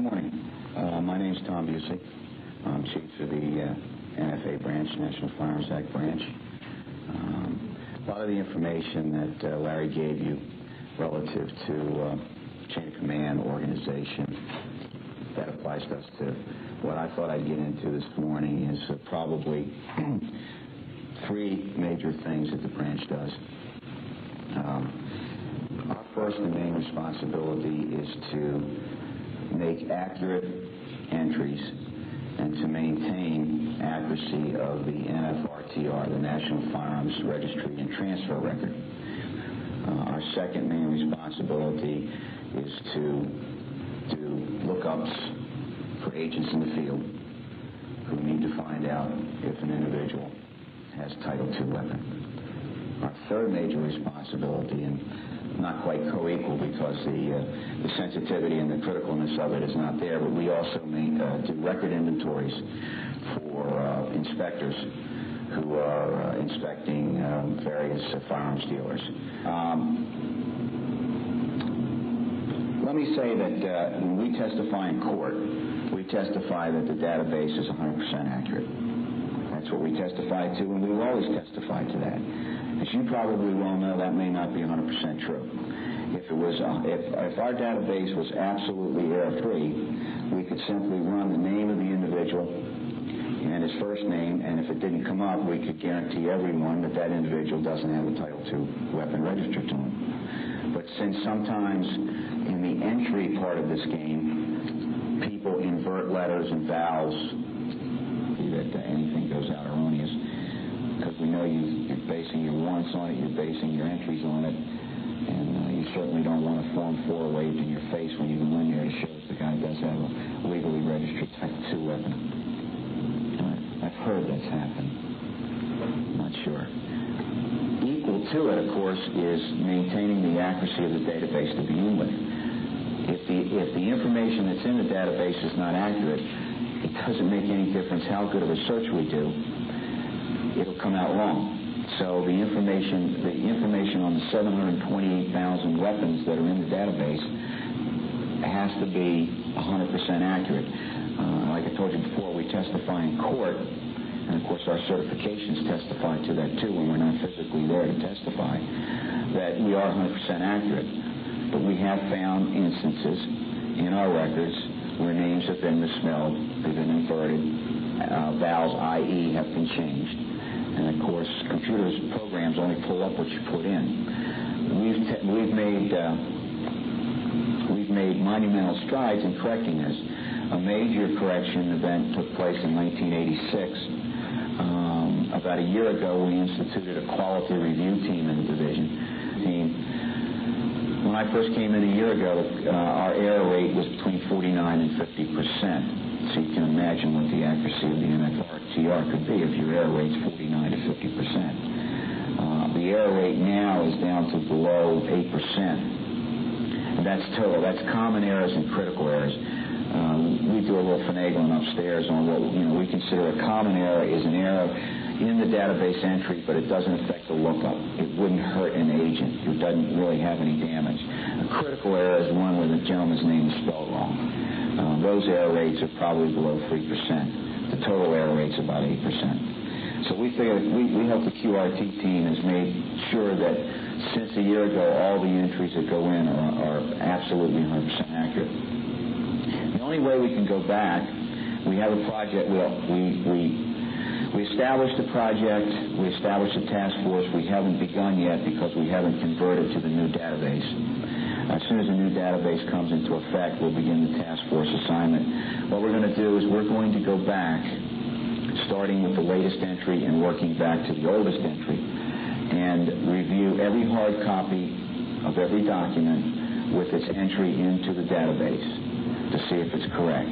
Good morning. My name's Tom Busey. I'm chief of the NFA branch, National Firearms Act branch. A lot of the information that Larry gave you relative to chain of command organization, that applies to us too. What I thought I'd get into this morning is probably three major things that the branch does. Our first and main responsibility is to make accurate entries and to maintain accuracy of the NFRTR, the National Firearms Registry and Transfer Record. Our second main responsibility is to do lookups for agents in the field who need to find out if an individual has Title II weapon. Our third major responsibility, and not quite co-equal because the sensitivity and the criticalness of it is not there, but we also do record inventories for inspectors who are inspecting various firearms dealers. Let me say that when we testify in court, we testify that the database is 100% accurate. That's what we testify to, and we will always testify to that. As you probably well know, that may not be 100% true. If our database was absolutely error-free, we could simply run the name of the individual and his first name, and if it didn't come up, we could guarantee everyone that that individual doesn't have a Title II weapon registered to him. But since sometimes in the entry part of this game, people invert letters and vowels, that anything goes out erroneous, because we know you're basing your warrants on it, you're basing your entries on it, and you certainly don't want a Form 4 waved in your face when you go in there to show that the guy does have a legally registered Title II weapon. I've heard that's happened. Not sure. Equal to it, of course, is maintaining the accuracy of the database to begin with. If the information that's in the database is not accurate, it doesn't make any difference how good of a search we do. It'll come out wrong. So the information on the 728,000 weapons that are in the database has to be 100% accurate. Like I told you before, we testify in court, and of course our certifications testify to that too when we're not physically there to testify, that we are 100% accurate. But we have found instances in our records where names have been misspelled, they've been inverted, vowels, i.e., have been changed. And of course, computers programs only pull up what you put in. We've made monumental strides in correcting this. A major correction event took place in 1986. About a year ago, we instituted a quality review team in the division. When I first came in a year ago, our error rate was between 49 and 50%. So you can imagine what the accuracy of the NFRTR could be if your error rate's 49 to 50%. The error rate now is down to below 8%. And that's total. That's common errors and critical errors. We do a little finagling upstairs on what we consider a common error is an error in the database entry, but it doesn't affect the lookup. It wouldn't hurt an agent. It doesn't really have any damage. A critical error is one where the gentleman's name is spelled wrong. Those error rates are probably below 3%. The total error rate's about 8%. So we figured we hope the QRT team has made sure that since a year ago, all the entries that go in are absolutely 100% accurate. The only way we can go back, we have a project. We established a project, we established a task force. We haven't begun yet because we haven't converted to the new database. As soon as the new database comes into effect, we'll begin the task force assignment. What we're going to do is we're going to go back, starting with the latest entry and working back to the oldest entry, and review every hard copy of every document with its entry into the database to see if it's correct.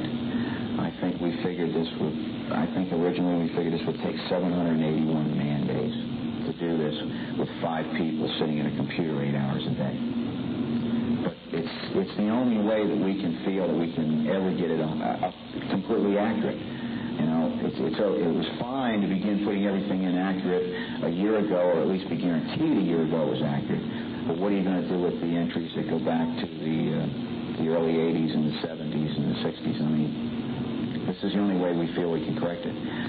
I think originally we figured this would take 781 man days to do this with 5 people sitting in a computer 8 hours a day. But it's the only way that we can feel that we can ever get it completely accurate. It was fine to begin putting everything in accurate a year ago, or at least be guaranteed a year ago it was accurate. But what are you going to do with the entries that go back to the early 80s and the 70s and the 60s This is the only way we feel we can correct it.